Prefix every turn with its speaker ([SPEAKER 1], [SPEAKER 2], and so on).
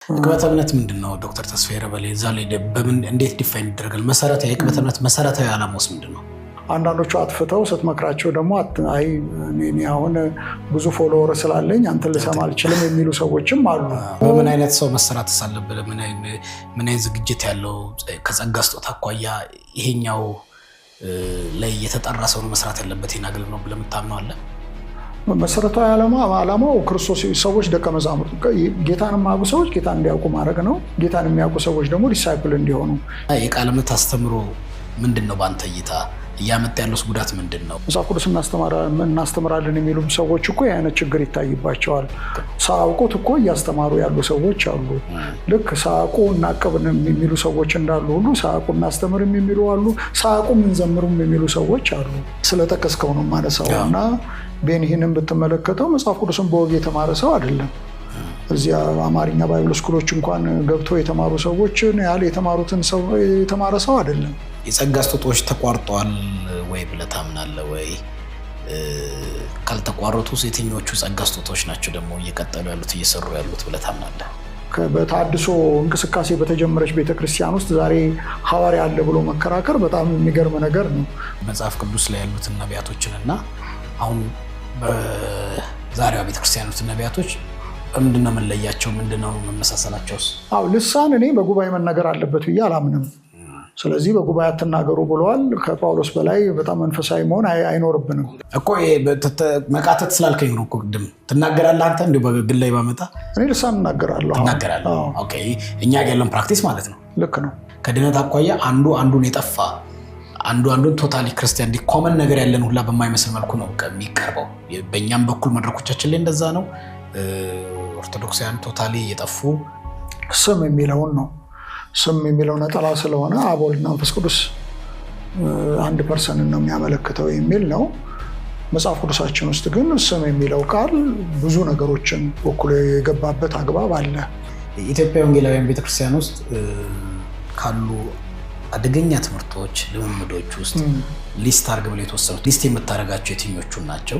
[SPEAKER 1] የቅበተ እምነት ምንድነው? ዶክተር ተስፋዬ ረበሌ እዛ ላይ በምን እንዴት ዲፋይን ይደረጋል? መሰረታዊ የቅበተ እምነት መሰረታዊ ዓላማውስ ምንድነው?
[SPEAKER 2] አንዳንዶቹ አጥፍተው ስትመክራቸው ደግሞ አይ እኔ አሁን ብዙ ፎሎወር ስላለኝ አንተ ልሰማ አልችልም የሚሉ ሰዎችም አሉ።
[SPEAKER 1] በምን አይነት ሰው መሰራት ሳለበት ምን አይነት ዝግጅት ያለው ከጸጋ ስጦታ አኳያ ይሄኛው ላይ የተጠራ ሰው ነው መስራት ያለበት ይሄን አገልግሎት ነው ብለህ የምታምነው አለ?
[SPEAKER 2] መሰረታዊ ዓላማው ክርስቶስ ሰዎች ደቀ መዛሙርት ጌታን የሚያውቁ ሰዎች ጌታን እንዲያውቁ ማድረግ ነው። ጌታን የሚያውቁ ሰዎች ደግሞ ዲሳይፕል እንዲሆኑ።
[SPEAKER 1] የቃለ ምት አስተምሮ ምንድነው በአንተ እይታ እያመጣ ያለው ጉዳት ምንድነው?
[SPEAKER 2] መጽሐፍ ቅዱስ እናስተምራለን የሚሉ ሰዎች እኮ የአይነት ችግር ይታይባቸዋል። ሳያውቁት እኮ እያስተማሩ ያሉ ሰዎች አሉ። ልክ ሳያውቁ እናቅብን የሚሉ ሰዎች እንዳሉ ሁሉ ሳያውቁ እናስተምርም የሚሉ አሉ። ሳያውቁ እንዘምርም የሚሉ ሰዎች አሉ። ስለጠቀስከው ነው ማነሳው እና ቤኒሂንን ብትመለከተው መጽሐፍ ቅዱስን በወግ የተማረ ሰው አይደለም። እዚያ አማርኛ ባይብል ስኩሎች እንኳን ገብቶ የተማሩ ሰዎችን ያህል የተማረ ሰው አይደለም።
[SPEAKER 1] የጸጋ ስጦታዎች ተቋርጧል ወይ ብለህ ታምናለህ ወይ? ካልተቋረጡ የትኞቹ ጸጋ ስጦታዎች ናቸው ደግሞ እየቀጠሉ ያሉት እየሰሩ ያሉት ብለህ ታምናለህ?
[SPEAKER 2] በተሐድሶ እንቅስቃሴ በተጀመረች ቤተክርስቲያን ውስጥ ዛሬ ሐዋርያ አለ ብሎ መከራከር በጣም የሚገርም ነገር ነው።
[SPEAKER 1] መጽሐፍ ቅዱስ ላይ ያሉትን ነቢያቶችን እና አሁን በዛሬዋ ቤተክርስቲያን ያሉትን ነቢያቶች ምንድነው መለያቸው? ምንድነው መመሳሰላቸውስ?
[SPEAKER 2] ልሳን እኔ በጉባኤ መነገር አለበት ብዬ አላምንም። ስለዚህ በጉባኤ አትናገሩ ብለዋል። ከጳውሎስ በላይ በጣም መንፈሳዊ መሆን አይኖርብንም
[SPEAKER 1] እኮ። መቃተት ስላልከኝ ነው እኮ ቅድም ትናገራለህ አንተ እንዲሁ በግል ላይ ባመጣ
[SPEAKER 2] እኔ ልሳን እናገራለሁ።
[SPEAKER 1] ኦኬ፣ እኛ ያለን ፕራክቲስ ማለት ነው።
[SPEAKER 2] ልክ ነው።
[SPEAKER 1] ከድነት አኳያ አንዱን የጠፋ አንዱን ቶታሊ ክርስቲያን ኮመን ነገር ያለን ሁላ በማይመስል መልኩ ነው የሚቀርበው። በእኛም በኩል መድረኮቻችን ላይ እንደዛ ነው። ኦርቶዶክሳውያን ቶታሊ የጠፉ
[SPEAKER 2] ስም የሚለውን ነው። ስም የሚለው ነጠላ ስለሆነ አብ ወልድ መንፈስ ቅዱስ አንድ ፐርሰንን ነው የሚያመለክተው የሚል ነው። መጽሐፍ ቅዱሳችን ውስጥ ግን ስም የሚለው ቃል ብዙ ነገሮችን ወክሎ የገባበት አግባብ አለ።
[SPEAKER 1] የኢትዮጵያ ወንጌላውያን ቤተክርስቲያን ውስጥ ካሉ አደገኛ ትምህርቶች፣ ልምምዶች ውስጥ ሊስት አድርግ ብለው የተወሰኑት ሊስት የምታደርጋቸው የትኞቹን ናቸው?